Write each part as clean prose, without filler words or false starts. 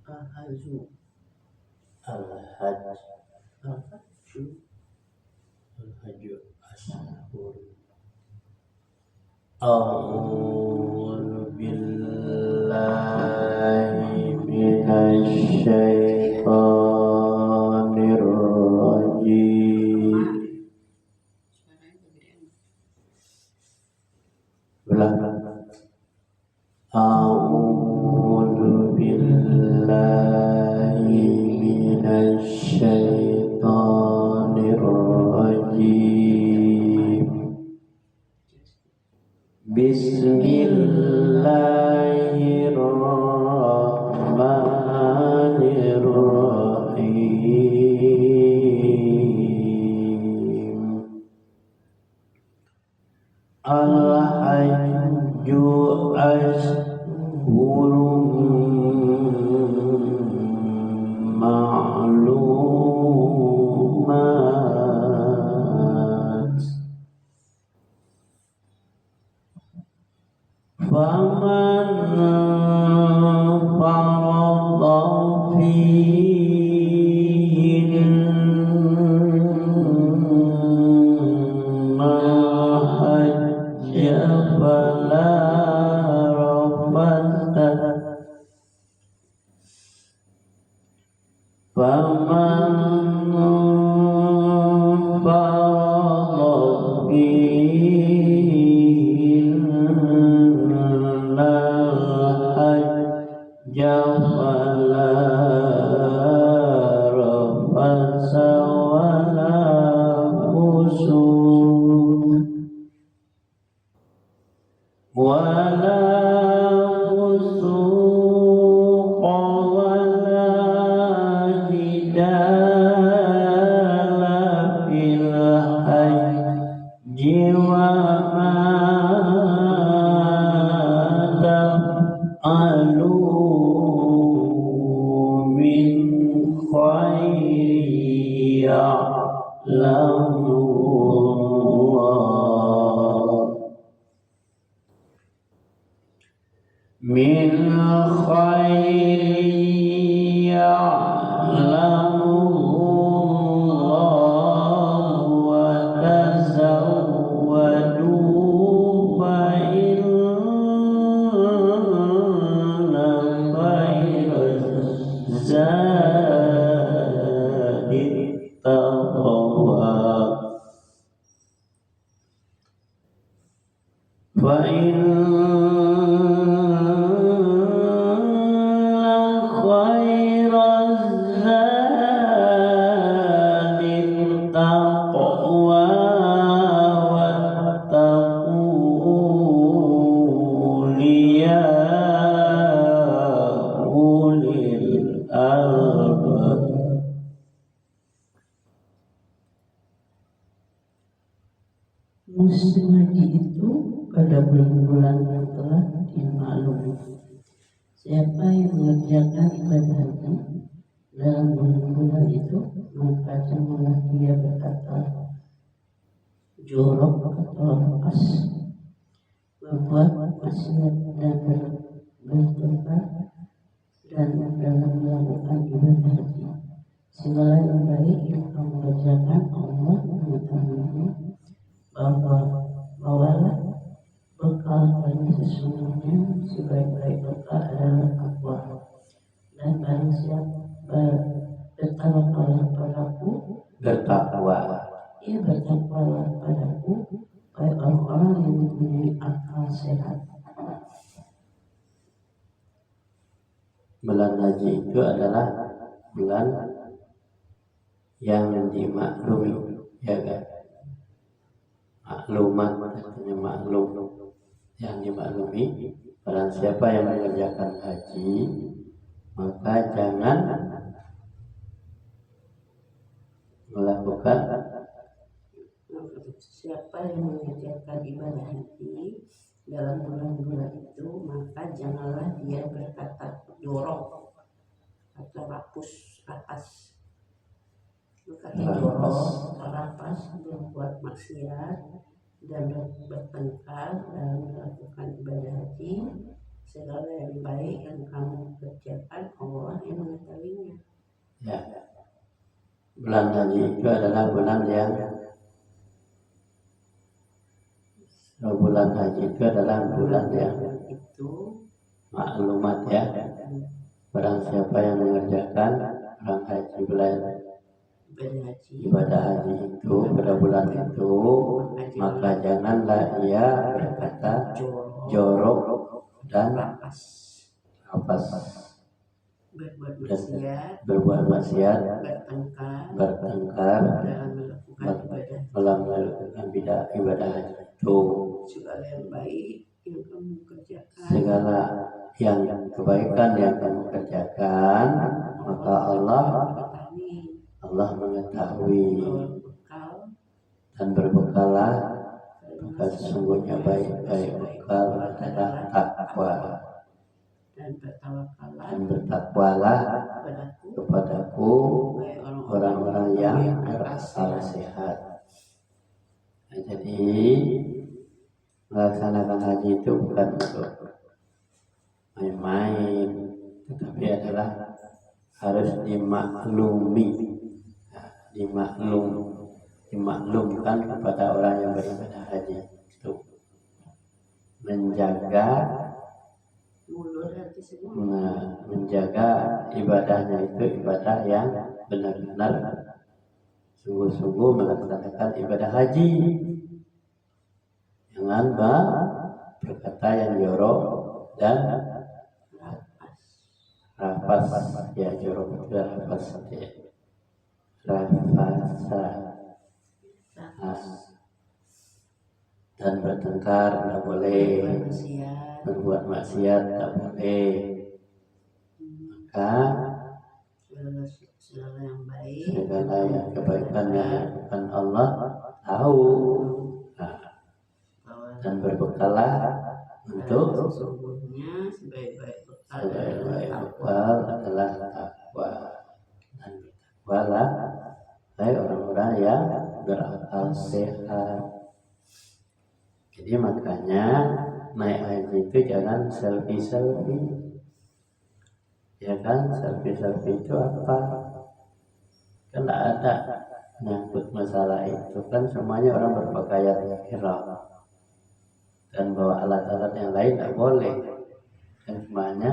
Ahaju. Al-hajj. Ahaju. Al-hajj ashhur. A'udzu billahi minasy syaithanir rajim. A'udzu billahi minasy syaithanir rajim. Bismillahirrahmanirrahim. Al-hajju ashhurun ma'lumat. Faman farada fihinna hajja fala rafatha faman farada fihinna hajja fala rafatha wala fusuq wala fusuq wala jidala fil hajji wa ma taf'alu min khairin ya'lamu min khairin ya'lamu wa tazawwadu fa inna khairaz zadi taqwa fa musim haji itu pada bulan-bulan yang telah dimaklumi. Siapa yang mengerjakan ibadah haji dalam bulan-bulan itu, maka janganlah dia berkata jorok atau lepas, berbuat maksiat dan bertengkar dan dalam melakukan ibadah haji. Segala yang baik yang kamu kerjakan Allah mengetahuinya, bahwa bawalah bekal pada sesungguhnya sebaik-baik bekal adalah takwa. Dan barang siapa bertawakal padaku, ia bertakwalah padaku, baik orang-orang yang mempunyai akal sehat. Bulan haji itu adalah bulan yang dimaklumi, ya kan? Maklumat, artinya maklum, yang dimaklumi. Barang siapa yang mengerjakan haji, maka jangan melakukan. Siapa yang mengerjakan ibadah haji dalam bulan-bulan itu, maka janganlah dia berkata jorok atau rapas, berkata jorok, rapas, berbuat maksiat dan bertengkar dalam melakukan ibadah haji. segala yang baik yang kamu kerjakan Allah yang mengetahuinya. Ya, bulan haji itu adalah bulan yang Itu maklumat ya. Barang siapa yang mengerjakan orang haji ibadah haji itu pada bulan itu, maka janganlah ia berkata jorok dan apa berbuat maksiat, bertengkar dalam melakukan ibadah haji itu. Segala yang kebaikan yang kamu kerjakan, maka Allah mengetahui. Dan berbekallah, maka sesungguhnya baik-baik bekal adalah takwa. Dan bertakwalah kepadaku orang-orang yang berakal sehat. Nah, jadi melaksanakan haji itu bukan untuk main-main, tetapi adalah harus dimaklumi, dimaklumkan kepada orang yang beribadah haji itu, menjaga ibadahnya itu ibadah yang benar-benar sungguh-sungguh melaksanakan ibadah haji. Jangan berkata yang jorok dan rafas, ya jorok itu rafas ya. Dan bertengkar tidak boleh, berbuat maksiat tidak boleh. Maka segala yang kebaikan yang dilakukan Allah tahu. Dan berbekallah untuk sebaik-baik bekal adalah takwa. Dan bertakwalah hai orang-orang yang berakal sehat. Jadi makanya naik haji itu jangan selfie. Ya kan, selfie itu apa? Kan tidak ada nyangkut masalah itu. Kan semuanya orang berpakaian ihram dan bawa alat-alat yang lain tidak boleh. Dan semuanya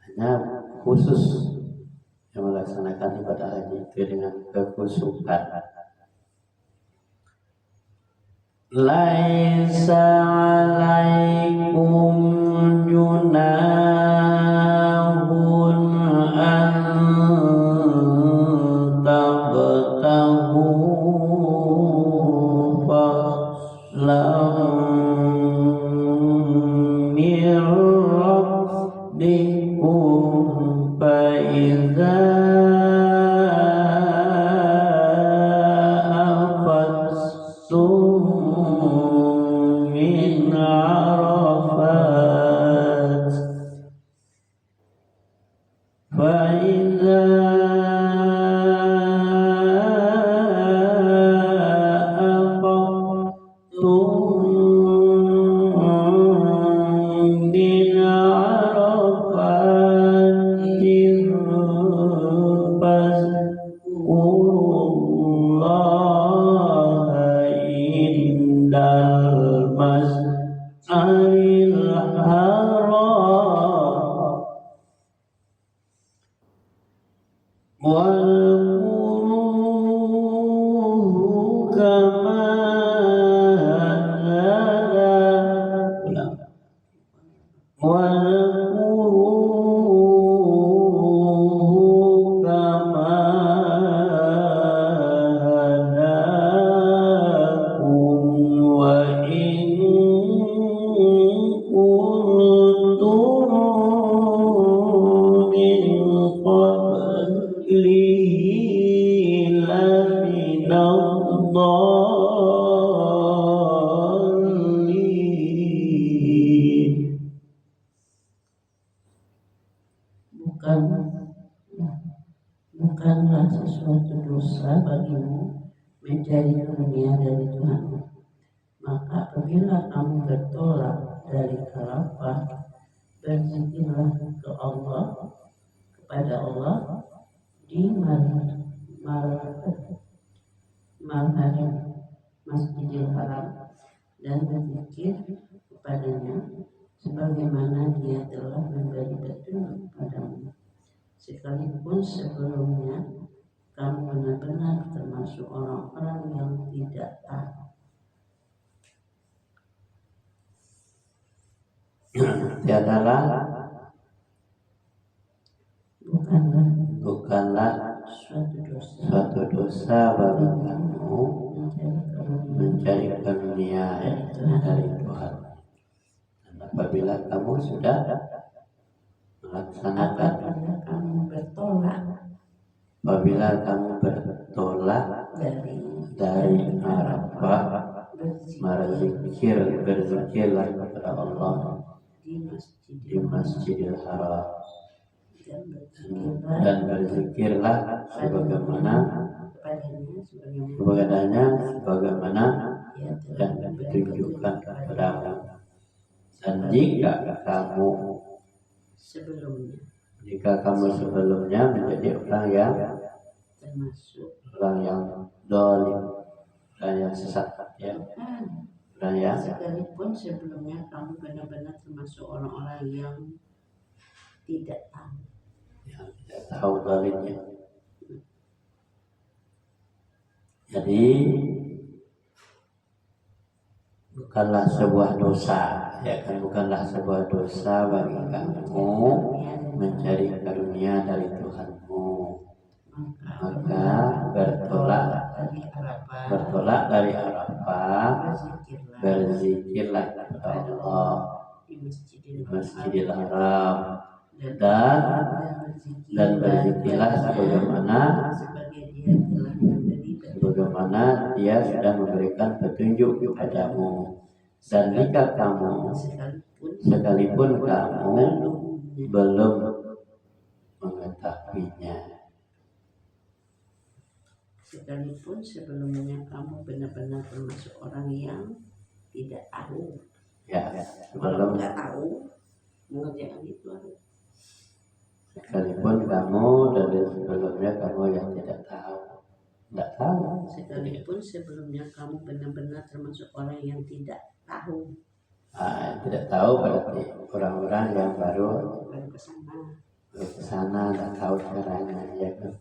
hanya khusus yang melaksanakan ibadah haji itu dengan kekhusukan. Laisa alaikum junahun an tabtahu fadlan min rabbikum fa idza bukanlah sesuatu dosa bagimu mencari dunia dari Tuhan. Maka apabila kamu bertolak dari Arafah, berzikirlah kepada Allah di malam Masjidil Haram dan berzikir kepadanya sebagaimana Dia telah memberi petunjuk padamu, sekalipun sebelumnya kamu benar-benar termasuk orang-orang yang tidak taat. Tiadalah bukanlah suatu dosa bagi kamu mencari karunia dari Tuhan. Dan apabila kamu sudah melaksanakan, apabila kamu bertolak dari Arafah, berzikirlah kepada Allah di Masjidil Haram dan berzikirlah sebagaimana yang ditunjukkan kepadamu. Dan jika kamu sebelumnya menjadi orang yang zalim, orang yang sesat, ya. Sekalipun sebelumnya kamu benar-benar termasuk orang-orang yang tidak tahu. Yang tidak tahu zalimnya. Jadi bukanlah sebuah dosa, bukanlah sebuah dosa bagi kamu mencari karunia dari Tuhanmu. Maka bertolak dari Arafah, berzikirlah kepada Allah di Masjidil Haram dan berzikirlah sebagaimana Dia sudah memberikan petunjuk kepadamu. Dan jika kamu sekalipun kamu belum mengetahuinya, sekalipun sebelumnya kamu benar-benar termasuk orang yang tidak tahu. Sebelum nggak tahu mengerjakan itu. Sekalipun kamu dari sebelumnya kamu yang tidak tahu. Sekalipun sebelumnya kamu benar-benar termasuk orang yang tidak tahu. Tidak tahu berarti orang-orang yang baru ke sana, tidak tahu caranya, ya kan?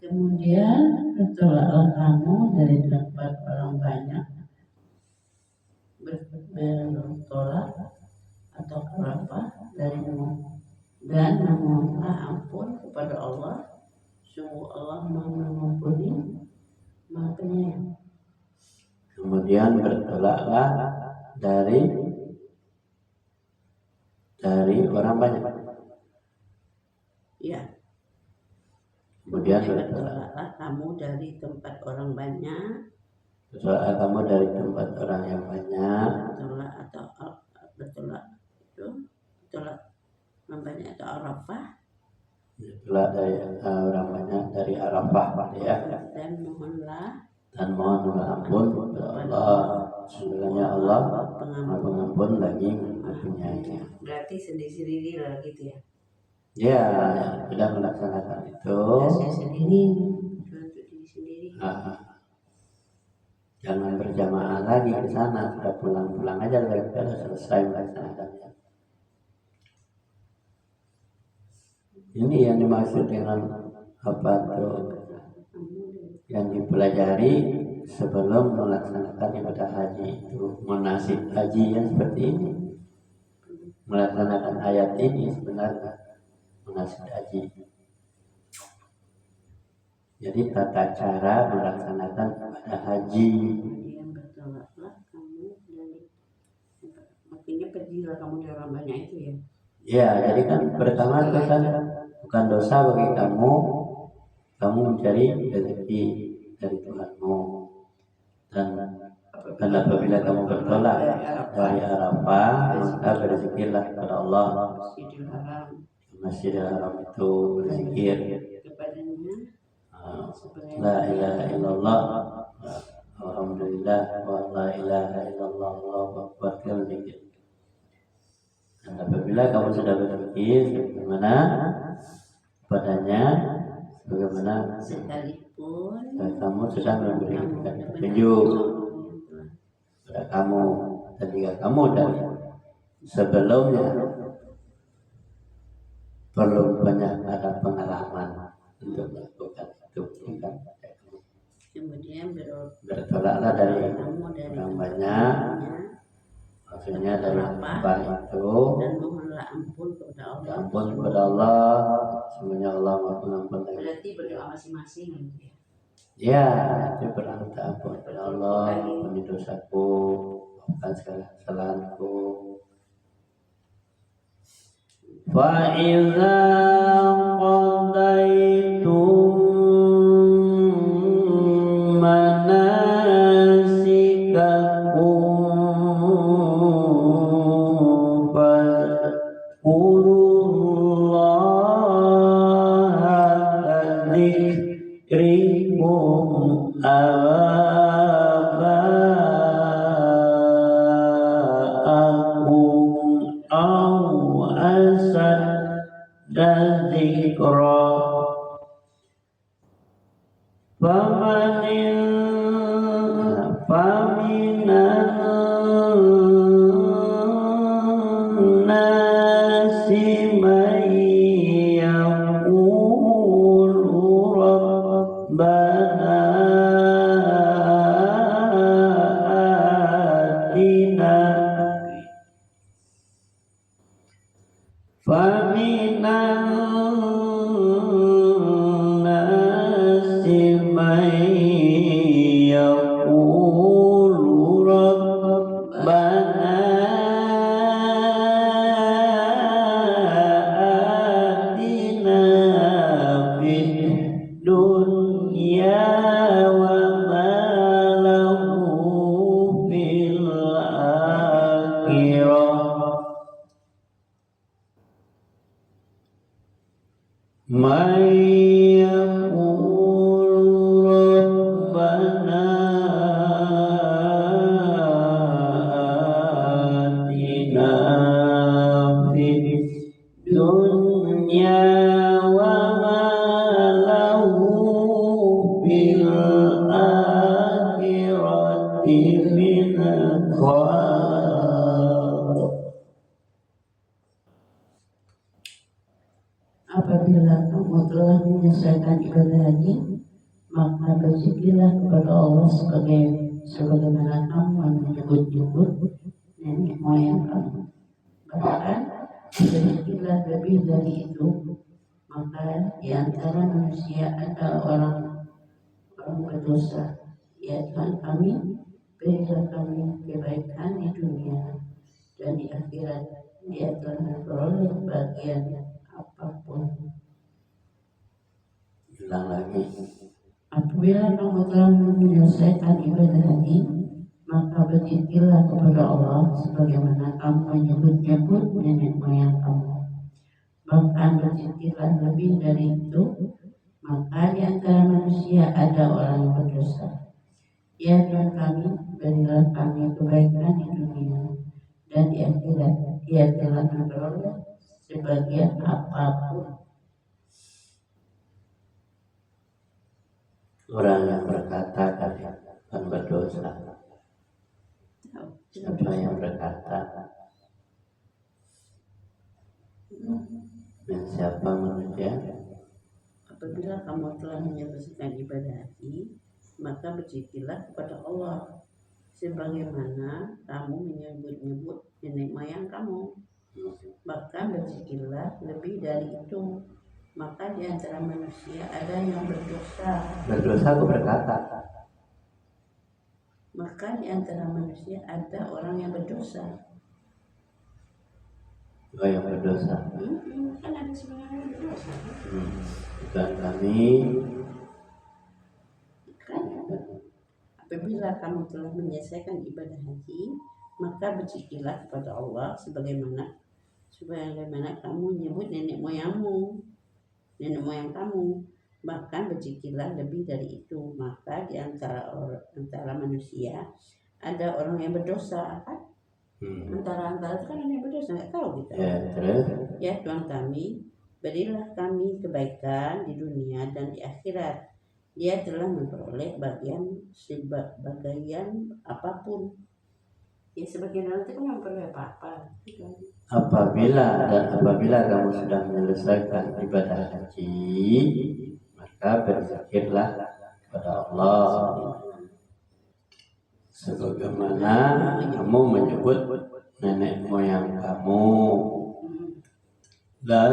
Kemudian bertolaklah kamu dari tempat orang banyak, bertolak atau Arafah dan memohonlah ampun kepada Allah. Sungguh Allah Maha Mengampuni, Maha Penyayang. Kemudian bertolaklah dari orang banyak. Ya. Kemudian bertolaklah kamu dari tempat orang banyak. Bertolaklah kamu dari tempat orang yang banyak. Bertolak orang banyak atau Arafah. Bertolak dari orang banyak dari Arafah, ya. Dan mohonlah ampun kepada Allah. Sebenarnya Allah Pengampun lagi Penyayang. Berarti sendiri-sendiri lah gitu ya. Ya, sudah melaksanakan itu. Saya sendiri, sendiri. Jangan berjamaah lagi ke sana, sudah pulang aja sudah selesai melaksanakannya. Ini yang dimaksud dengan apa tuh? Yang dipelajari sebelum melaksanakan ibadah haji itu, manasik haji yang seperti ini. Melaksanakan ayat ini sebenarnya manasik haji. Jadi tata cara melaksanakan ibadah haji. Kemudian bertolaklah kamu dari, maksudnya pergilah kamu dari orang banyak itu ya. Ya, jadi kan pertama itu kan bukan dosa bagi kamu mencari rezeki dari Tuhanmu. Dan apabila kamu bertolak dari Arafah, maka berzikrlah kepada Allah. Masjidil Haram Masjidil Haram itu berzikir, kepadanya La ilaha illallah, alhamdulillah, wa la ilaha illallah, Allahu akbar, berzikir. Dan apabila kamu sudah berzikir sebagaimana padanya, sebagaimana sekalipun kamu sudah memberikan petunjuk kepada kamu, dan jika kamu dari sebelumnya perlu banyak ada pengalaman untuk melakukan itu, kan? Kemudian Bertolaklah dari kamu dari orang banyak, maksudnya dari apa itu, dan mohonlah ampun kepada Allah. ampun kepada Allah, semuanya Allah maha pengampun. Berarti berdoa masing-masing gitu ya. Ya, itu berdoa ampun kepada Allah, ampuni dosaku, maafkan segala kesalahanku. Fa iza qadaitum manasikakum fadhkurullaha kadzikrikum aba'akum aw asadda dzikra. Nasi man yaqulu rabbana atina faminan nasi man yaqulu rabbana atina fid dunya wa ma lahu fil akhirah. Man yaqulu rabbana atina fid dunya wa ma lahu fil akhirati min khalaq. Apabila kamu telah menyelesaikan ibadah haji, maka berzikirlah kepada Allah sebagaimana kamu menyebut-nyebut nenek moyang kamu. Bahkan berzikirlah lebih dari itu. Maka di antara manusia ada orang berdosa. Ya Tuhan kami, berilah kami kebaikan di dunia dan di akhirat. Dia telah memperoleh bagian apapun. Ulang lagi. Apabila kamu telah menyelesaikan ibadah haji, maka berzikirlah kepada Allah sebagaimana kamu menyebut-nyebut nenek moyang kamu. Bahkan berzikirlah lebih dari itu. Maka di antara manusia ada orang yang berdosa. Ya Tuhan kami, berilah kami kebaikan di dunia dan di akhirat. Dia telah memperoleh sebagian apapun. Orang yang berkata kan berdosa. Siapa yang berkata? Dan siapa manusia? Apabila kamu telah menyelesaikan ibadah haji, maka berzikirlah kepada Allah sebagaimana kamu menyebut-nyebut nenek moyang kamu. Bahkan berzikirlah lebih dari itu. maka di antara manusia ada yang berdosa. Berdosa aku berkata. Maka di antara manusia ada orang yang berdosa. Oh, yang berdosa. Kan ada sebenarnya yang berdosa. Dan kami Kan apabila kamu telah menyelesaikan ibadah haji, maka berzikirlah kepada Allah sebagaimana kamu menyebut nenek moyangmu, nenek moyang kamu. Bahkan berzikirlah lebih dari itu. Maka di antara manusia ada orang yang berdosa, kan? Antara itu kan ada yang berdosa, nggak tahu kita. ya terus Ya Tuhan kami, berilah kami kebaikan di dunia dan di akhirat. Dia telah memperoleh bagian apapun. Ya sebagian orang itu kan memperoleh apa-apa. apabila kamu sudah menyelesaikan ibadah haji, maka berzikirlah kepada Allah sebagaimana kamu menyebut nenek moyang kamu, dan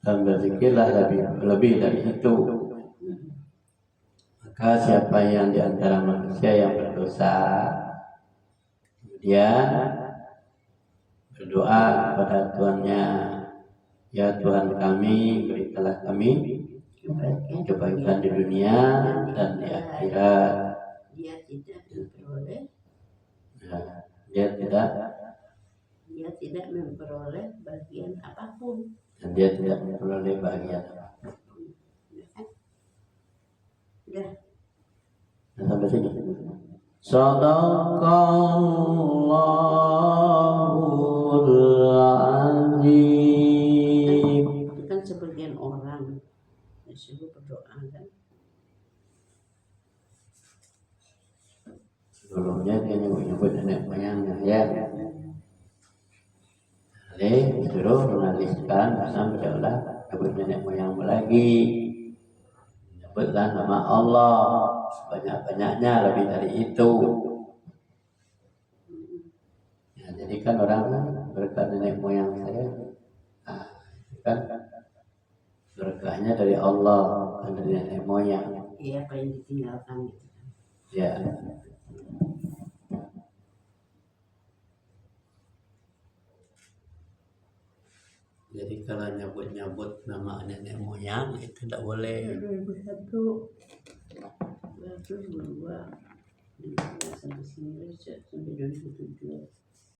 berzikirlah lebih dari itu. Maka siapa yang di antara manusia yang berdosa kemudian berdoa kepada Tuhannya, ya Tuhan kami, berikanlah kami kebaikan di dunia dan di akhirat. Dia tidak memperoleh Dia tidak bagian apapun. dan dia tidak memperoleh bagian apapun. Ya. Nah, sampai sini. Sadaqallahul azim. Itu kan sebagian orang disuruh berdoa kan. Sebelumnya dia nyebut nenek moyangnya, ya. Lalu disuruh menuliskan bersama jauhlah nyebut nenek moyangmu lagi. Nyebutlah nama Allah sebanyak-banyaknya, lebih dari itu. Ya, jadi kan orang berkat nenek moyang saya, itu kan berkahnya dari Allah, bukan dari nenek moyang. Iya, apa yang ditinggalkan gitu. Ya. Jadi kalau nyebut nama nenek moyang itu tidak boleh. 2001 sampai sini sampai 2007.